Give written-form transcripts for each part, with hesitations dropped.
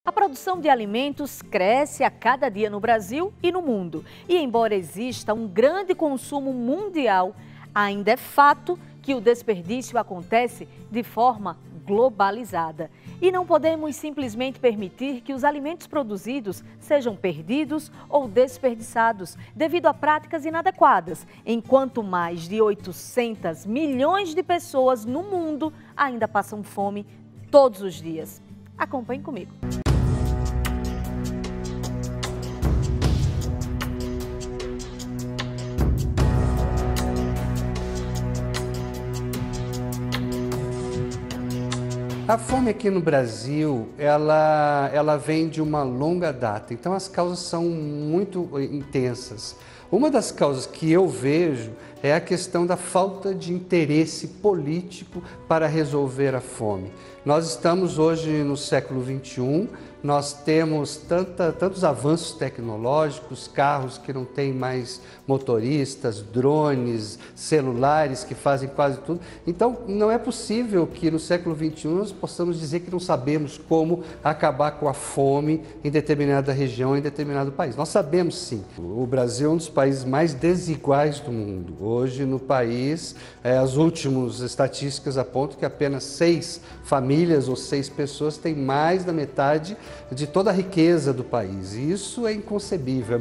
A produção de alimentos cresce a cada dia no Brasil e no mundo. E embora exista um grande consumo mundial, ainda é fato que o desperdício acontece de forma globalizada. E não podemos simplesmente permitir que os alimentos produzidos sejam perdidos ou desperdiçados devido a práticas inadequadas, enquanto mais de 800 milhões de pessoas no mundo ainda passam fome todos os dias. Acompanhe comigo. A fome aqui no Brasil, ela vem de uma longa data, então as causas são muito intensas. Uma das causas que eu vejo é a questão da falta de interesse político para resolver a fome. Nós estamos hoje no século XXI, nós temos tantos avanços tecnológicos, carros que não têm mais motoristas, drones, celulares que fazem quase tudo. Então, não é possível que no século XXI nós possamos dizer que não sabemos como acabar com a fome em determinada região, em determinado país. Nós sabemos sim. O Brasil é um dos países mais desiguais do mundo. Hoje, no país, as últimas estatísticas apontam que apenas 6 famílias ou 6 pessoas têm mais da metade de toda a riqueza do país. E isso é inconcebível,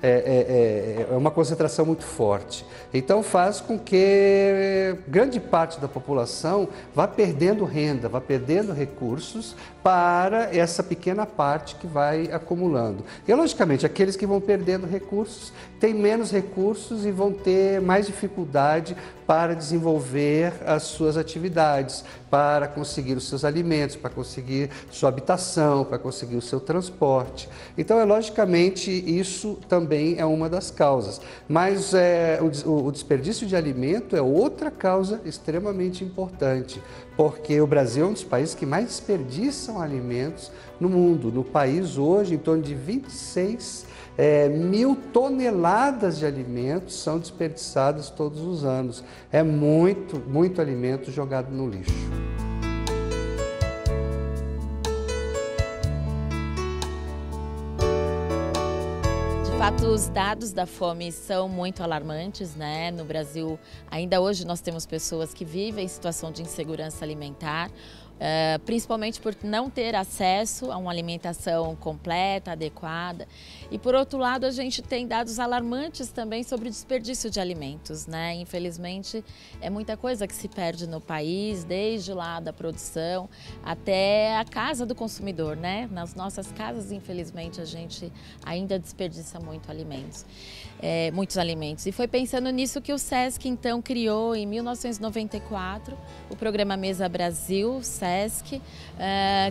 é uma concentração muito forte. Então faz com que grande parte da população vá perdendo renda, vá perdendo recursos para essa pequena parte que vai acumulando. E, logicamente, aqueles que vão perdendo recursos têm menos recursos e vão ter mais dificuldade para desenvolver as suas atividades, para conseguir os seus alimentos, para conseguir sua habitação, para conseguir o seu transporte. Então, logicamente, isso também é uma das causas. Mas o desperdício de alimento é outra causa extremamente importante, porque o Brasil é um dos países que mais desperdiçam alimentos no mundo. No país, hoje, em torno de 26 mil toneladas de alimentos são desperdiçadas todos os anos. É muito alimento jogado no lixo. De fato, os dados da fome são muito alarmantes, né? No Brasil, ainda hoje nós temos pessoas que vivem em situação de insegurança alimentar, principalmente por não ter acesso a uma alimentação completa, adequada. E por outro lado, a gente tem dados alarmantes também sobre o desperdício de alimentos, né? Infelizmente, é muita coisa que se perde no país, desde lá da produção até a casa do consumidor, né? Nas nossas casas, infelizmente, a gente ainda desperdiça muitos alimentos. E foi pensando nisso que o SESC, então, criou em 1994 o programa Mesa Brasil, SESC,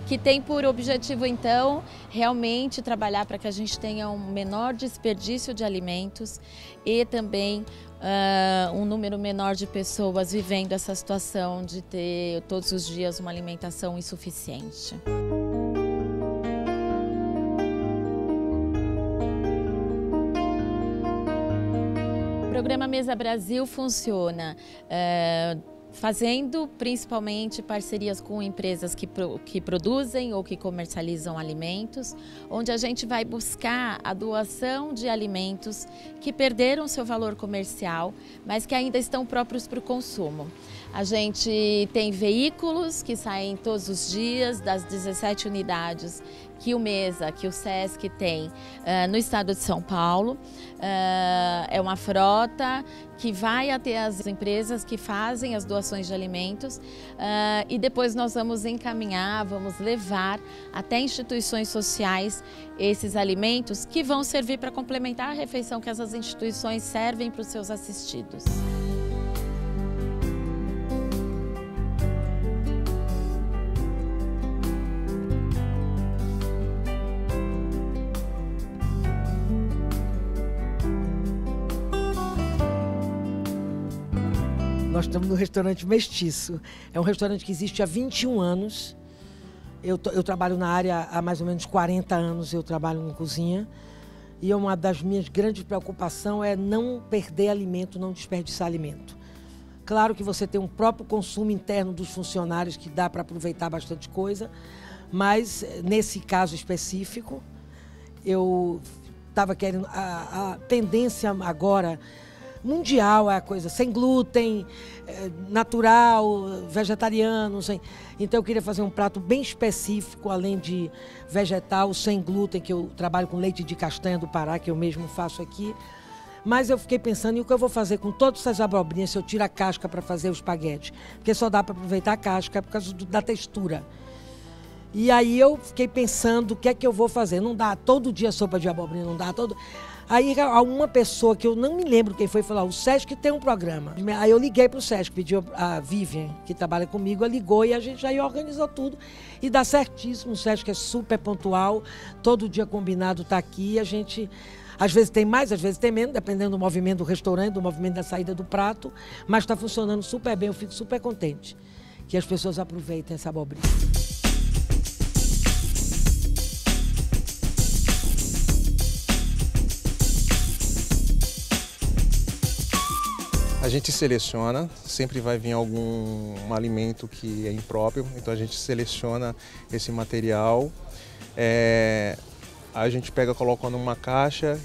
que tem por objetivo, então, realmente trabalhar para que a gente tenha um menor desperdício de alimentos e também um número menor de pessoas vivendo essa situação de ter todos os dias uma alimentação insuficiente. O programa Mesa Brasil funciona fazendo principalmente parcerias com empresas que produzem ou que comercializam alimentos, onde a gente vai buscar a doação de alimentos que perderam seu valor comercial, mas que ainda estão próprios para o consumo. A gente tem veículos que saem todos os dias das 17 unidades que o Mesa, que o SESC tem no estado de São Paulo. É uma frota que vai até as empresas que fazem as doações de alimentos e depois nós vamos encaminhar, vamos levar até instituições sociais esses alimentos que vão servir para complementar a refeição que essas instituições servem para os seus assistidos. Nós estamos no restaurante Mestiço. É um restaurante que existe há 21 anos. Eu trabalho na área há mais ou menos 40 anos, eu trabalho em cozinha. E uma das minhas grandes preocupações é não perder alimento, não desperdiçar alimento. Claro que você tem um próprio consumo interno dos funcionários que dá para aproveitar bastante coisa, Mas, nesse caso específico, eu estava querendo... A tendência agora mundial é a coisa sem glúten, natural, vegetariano. Então, eu queria fazer um prato bem específico, além de vegetal, sem glúten, que eu trabalho com leite de castanha do Pará, que eu mesmo faço aqui. Mas eu fiquei pensando em o que eu vou fazer com todas essas abobrinhas se eu tiro a casca para fazer o espaguete. Porque só dá para aproveitar a casca por causa da textura. E aí eu fiquei pensando o que é que eu vou fazer. Não dá todo dia sopa de abobrinha, não dá todo... Aí uma pessoa que eu não me lembro quem foi, falou, o Sesc tem um programa. Aí eu liguei para o Sesc, pedi a Vivian, que trabalha comigo, ela ligou e a gente aí organizou tudo. E dá certíssimo, o Sesc é super pontual, todo dia combinado está aqui, a gente... Às vezes tem mais, às vezes tem menos, dependendo do movimento do restaurante, do movimento da saída do prato, mas está funcionando super bem, eu fico super contente que as pessoas aproveitem essa abobrinha. A gente seleciona, sempre vai vir algum alimento que é impróprio, então a gente seleciona esse material. A gente pega, coloca numa caixa,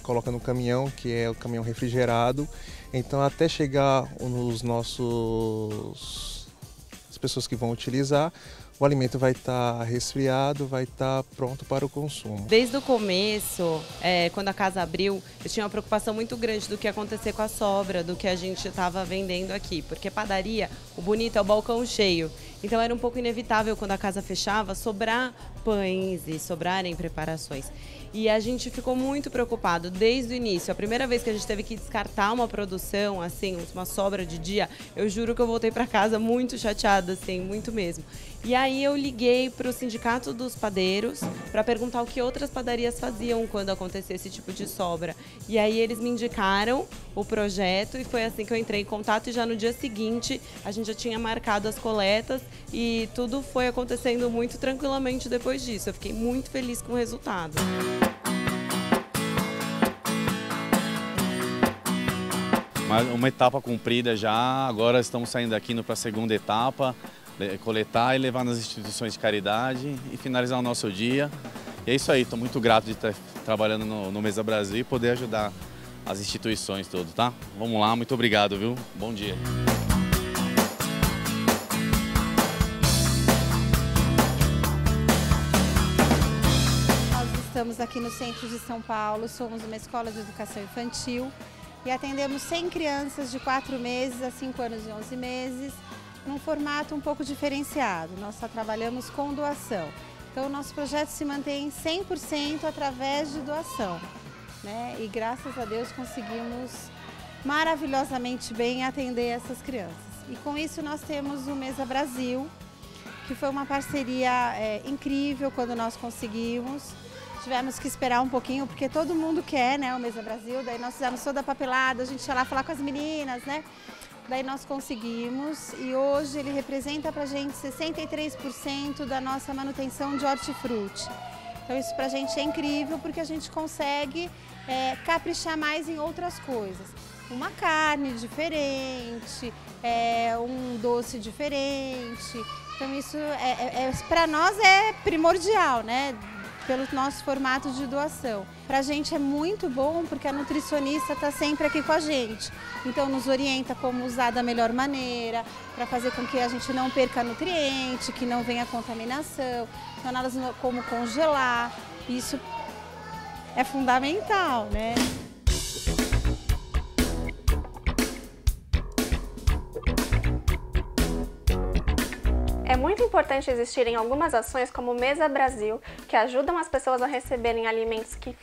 coloca no caminhão, que é o caminhão refrigerado. Então até chegar nos as pessoas que vão utilizar, o alimento vai estar resfriado, vai estar pronto para o consumo. Desde o começo, quando a casa abriu, eu tinha uma preocupação muito grande do que ia acontecer com a sobra, do que a gente estava vendendo aqui. Porque padaria, o bonito é o balcão cheio. Então era um pouco inevitável, quando a casa fechava, sobrar pães e sobrarem preparações. E a gente ficou muito preocupado desde o início. A primeira vez que a gente teve que descartar uma produção, assim, uma sobra de dia, eu juro que eu voltei para casa muito chateada, assim, muito mesmo. E aí eu liguei para o Sindicato dos Padeiros para perguntar o que outras padarias faziam quando acontecia esse tipo de sobra. E aí eles me indicaram o projeto e foi assim que eu entrei em contato, e já no dia seguinte a gente já tinha marcado as coletas e tudo foi acontecendo muito tranquilamente depois disso. Eu fiquei muito feliz com o resultado. Uma etapa cumprida já, agora estamos saindo aqui para a segunda etapa, coletar e levar nas instituições de caridade e finalizar o nosso dia. E é isso aí, estou muito grato de estar trabalhando no Mesa Brasil e poder ajudar as instituições todas, tá? Vamos lá, muito obrigado, viu? Bom dia. Nós estamos aqui no centro de São Paulo, somos uma escola de educação infantil e atendemos 100 crianças de 4 meses a 5 anos e 11 meses, num formato um pouco diferenciado. Nós só trabalhamos com doação. Então, o nosso projeto se mantém 100% através de doação, né? E graças a Deus conseguimos maravilhosamente bem atender essas crianças. E com isso nós temos o Mesa Brasil, que foi uma parceria incrível quando nós conseguimos. Tivemos que esperar um pouquinho, porque todo mundo quer, né, o Mesa Brasil. Daí nós fizemos toda a papelada, a gente ia lá falar com as meninas, né? Daí nós conseguimos e hoje ele representa pra gente 63% da nossa manutenção de hortifruti. Então isso pra gente é incrível porque a gente consegue caprichar mais em outras coisas. Uma carne diferente, um doce diferente. Então isso para nós é primordial, né? Pelo nosso formato de doação. Para a gente é muito bom porque a nutricionista está sempre aqui com a gente. Então nos orienta como usar da melhor maneira, para fazer com que a gente não perca nutriente, que não venha contaminação, então como congelar. Isso é fundamental, né? É muito importante existirem algumas ações como o Mesa Brasil, que ajudam as pessoas a receberem alimentos que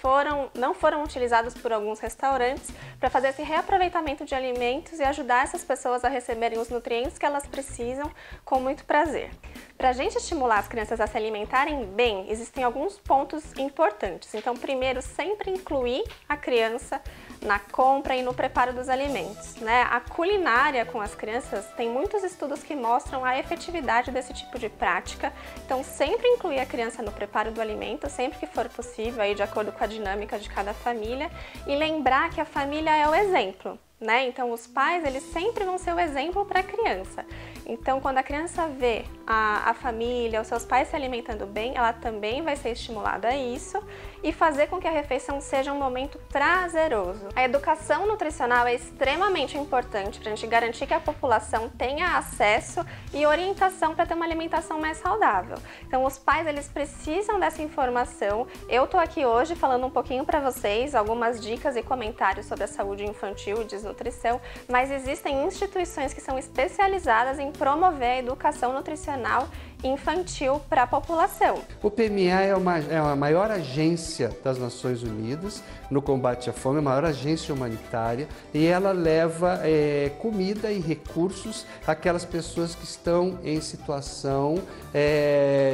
não foram utilizados por alguns restaurantes, para fazer esse reaproveitamento de alimentos e ajudar essas pessoas a receberem os nutrientes que elas precisam com muito prazer. Para a gente estimular as crianças a se alimentarem bem, existem alguns pontos importantes. Então, primeiro, sempre incluir a criança na compra e no preparo dos alimentos, né? A culinária com as crianças tem muitos estudos que mostram a efetividade desse tipo de prática. Então, sempre incluir a criança no preparo do alimento, sempre que for possível, aí de acordo com a dinâmica de cada família, e lembrar que a família é o exemplo, né? Então, os pais, eles sempre vão ser o exemplo para a criança. Então, quando a criança vê a família, os seus pais se alimentando bem, ela também vai ser estimulada a isso e fazer com que a refeição seja um momento prazeroso. A educação nutricional é extremamente importante para a gente garantir que a população tenha acesso e orientação para ter uma alimentação mais saudável. Então, os pais, eles precisam dessa informação. Eu tô aqui hoje falando um pouquinho para vocês, algumas dicas e comentários sobre a saúde infantil e desnutrição, mas existem instituições que são especializadas em promover a educação nutricional infantil para a população. O PMA é a maior agência das Nações Unidas no combate à fome, a maior agência humanitária, e ela leva comida e recursos àquelas pessoas que estão em situação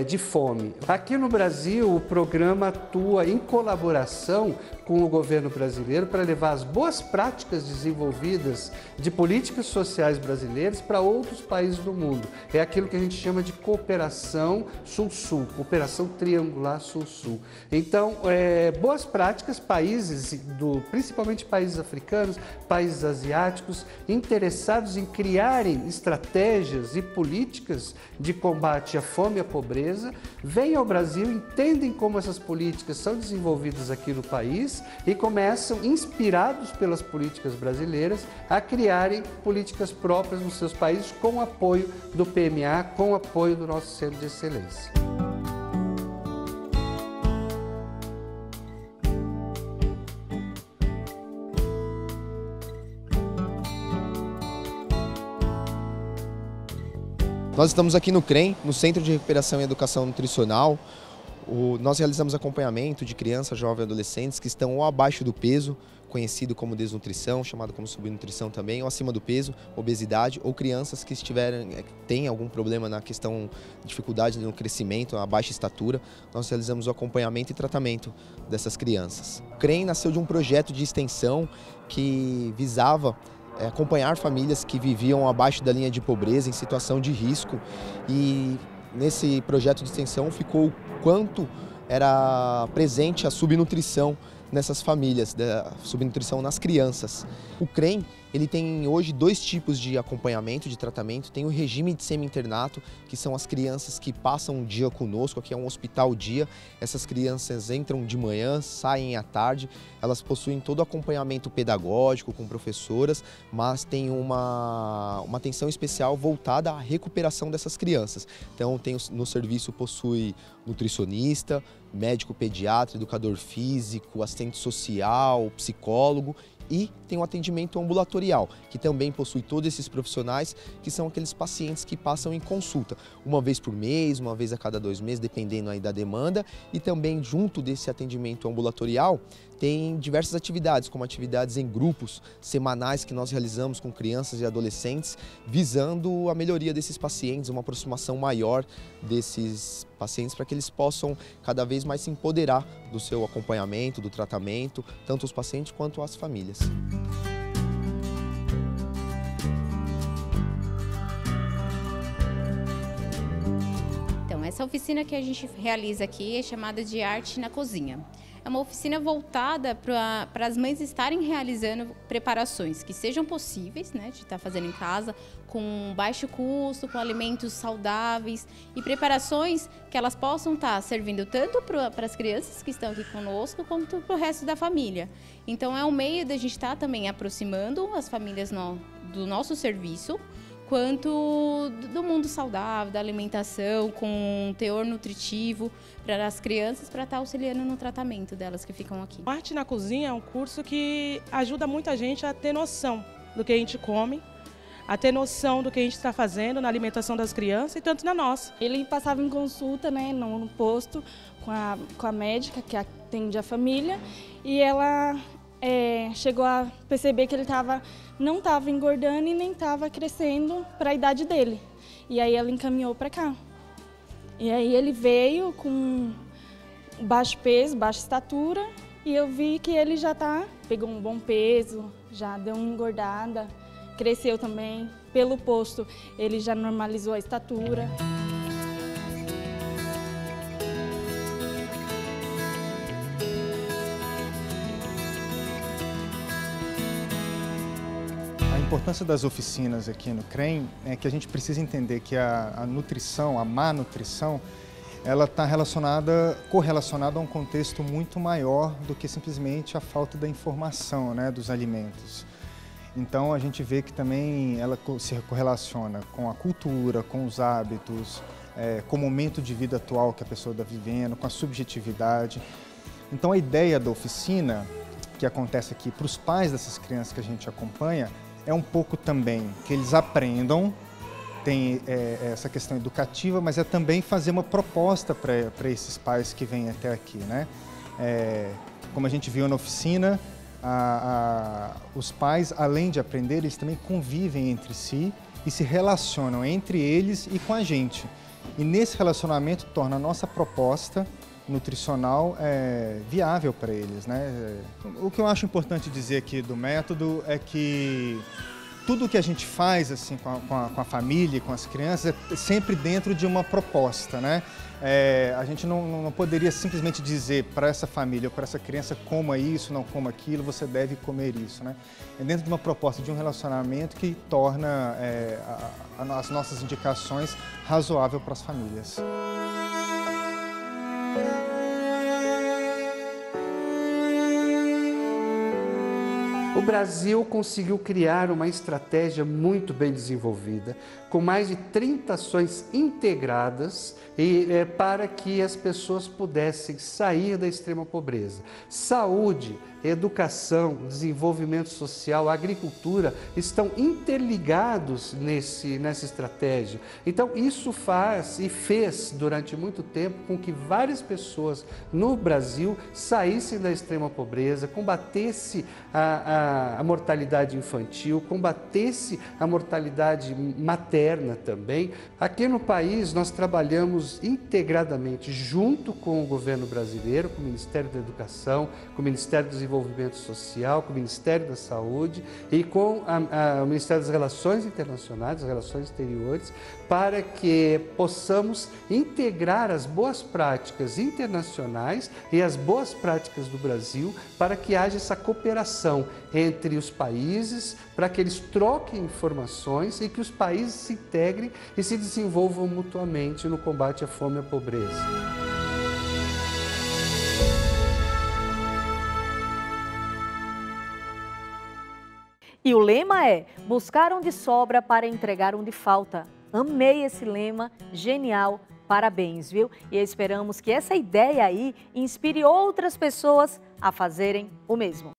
de fome. Aqui no Brasil, o programa atua em colaboração com o governo brasileiro para levar as boas práticas desenvolvidas de políticas sociais brasileiras para outros países do mundo. É aquilo que a gente chama de cooperação Sul-Sul, cooperação triangular Sul-Sul. Então, boas práticas, países, principalmente países africanos, países asiáticos, interessados em criarem estratégias e políticas de combate à fome e à pobreza, vêm ao Brasil, entendem como essas políticas são desenvolvidas aqui no país e começam, inspirados pelas políticas brasileiras, a criarem políticas próprias nos seus países com o apoio do PMA, com o apoio do nosso Centro de Excelência. Nós estamos aqui no CREM, no Centro de Recuperação e Educação Nutricional. Nós realizamos acompanhamento de crianças, jovens e adolescentes que estão ou abaixo do peso, conhecido como desnutrição, chamado como subnutrição também, ou acima do peso, obesidade, ou crianças que têm algum problema na questão de dificuldade no crescimento, a baixa estatura. Nós realizamos o acompanhamento e tratamento dessas crianças. O CREM nasceu de um projeto de extensão que visava acompanhar famílias que viviam abaixo da linha de pobreza, em situação de risco, e nesse projeto de extensão ficou o quanto era presente a subnutrição nessas famílias, da subnutrição nas crianças. O CREM, ele tem hoje 2 tipos de acompanhamento, de tratamento. Tem o regime de semi-internato, que são as crianças que passam um dia conosco, aqui é um hospital dia. Essas crianças entram de manhã, saem à tarde, elas possuem todo o acompanhamento pedagógico com professoras, mas tem uma atenção especial voltada à recuperação dessas crianças. Então, no serviço possui nutricionista, médico pediatra, educador físico, assistente social, psicólogo, e tem um atendimento ambulatorial, que também possui todos esses profissionais, que são aqueles pacientes que passam em consulta, uma vez por mês, uma vez a cada 2 meses, dependendo aí da demanda. E também, junto desse atendimento ambulatorial, tem diversas atividades, como atividades em grupos semanais que nós realizamos com crianças e adolescentes, visando a melhoria desses pacientes, uma aproximação maior desses pacientes, para que eles possam cada vez mais se empoderar do seu acompanhamento, do tratamento, tanto os pacientes quanto as famílias. Então, essa oficina que a gente realiza aqui é chamada de Arte na Cozinha. É uma oficina voltada para as mães estarem realizando preparações que sejam possíveis, né, de estar fazendo em casa, com baixo custo, com alimentos saudáveis e preparações que elas possam estar servindo tanto para as crianças que estão aqui conosco, quanto para o resto da família. Então, é um meio da gente estar também aproximando as famílias do nosso serviço, quanto do mundo saudável, da alimentação, com teor nutritivo para as crianças, para estar auxiliando no tratamento delas que ficam aqui. Arte na Cozinha é um curso que ajuda muita gente a ter noção do que a gente come, a ter noção do que a gente está fazendo na alimentação das crianças e tanto na nossa. Ele passava em consulta, né, no posto com a médica que atende a família, e ela chegou a perceber que ele não estava engordando e nem estava crescendo para a idade dele. E aí ela encaminhou para cá. E aí ele veio com baixo peso, baixa estatura, e eu vi que ele já pegou um bom peso, já deu uma engordada, cresceu também. Pelo posto, ele já normalizou a estatura. A importância das oficinas aqui no CREM é que a gente precisa entender que a nutrição, a má nutrição, ela está correlacionada a um contexto muito maior do que simplesmente a falta da informação, né, dos alimentos. Então a gente vê que também ela se correlaciona com a cultura, com os hábitos, com o momento de vida atual que a pessoa está vivendo, com a subjetividade. Então a ideia da oficina, que acontece aqui para os pais dessas crianças que a gente acompanha, é um pouco também que eles aprendam, tem essa questão educativa, mas é também fazer uma proposta para esses pais que vêm até aqui, né? Como a gente viu na oficina, os pais, além de aprender, eles também convivem entre si e se relacionam entre eles e com a gente. E nesse relacionamento torna a nossa proposta nutricional viável para eles, né? O que eu acho importante dizer aqui do método é que tudo que a gente faz assim, com a família, com as crianças, é sempre dentro de uma proposta, né? A gente não poderia simplesmente dizer para essa família ou para essa criança coma isso, não coma aquilo, você deve comer isso, né? É dentro de uma proposta, de um relacionamento que torna as nossas indicações razoáveis para as famílias. O Brasil conseguiu criar uma estratégia muito bem desenvolvida, com mais de 30 ações integradas para que as pessoas pudessem sair da extrema pobreza. Saúde, educação, desenvolvimento social, agricultura estão interligados nessa estratégia. Então isso faz e fez durante muito tempo com que várias pessoas no Brasil saíssem da extrema pobreza, combatesse a mortalidade infantil, combatesse a mortalidade materna também. Aqui no país nós trabalhamos integradamente junto com o governo brasileiro, com o Ministério da Educação, com o Ministério do Desenvolvimento Social, com o Ministério da Saúde e com o Ministério das Relações Internacionais, das Relações Exteriores, para que possamos integrar as boas práticas internacionais e as boas práticas do Brasil para que haja essa cooperação entre os países, para que eles troquem informações e que os países se integrem e se desenvolvam mutuamente no combate à fome e à pobreza. E o lema é: buscar onde sobra para entregar onde falta. Amei esse lema, genial, parabéns, viu? E esperamos que essa ideia aí inspire outras pessoas a fazerem o mesmo.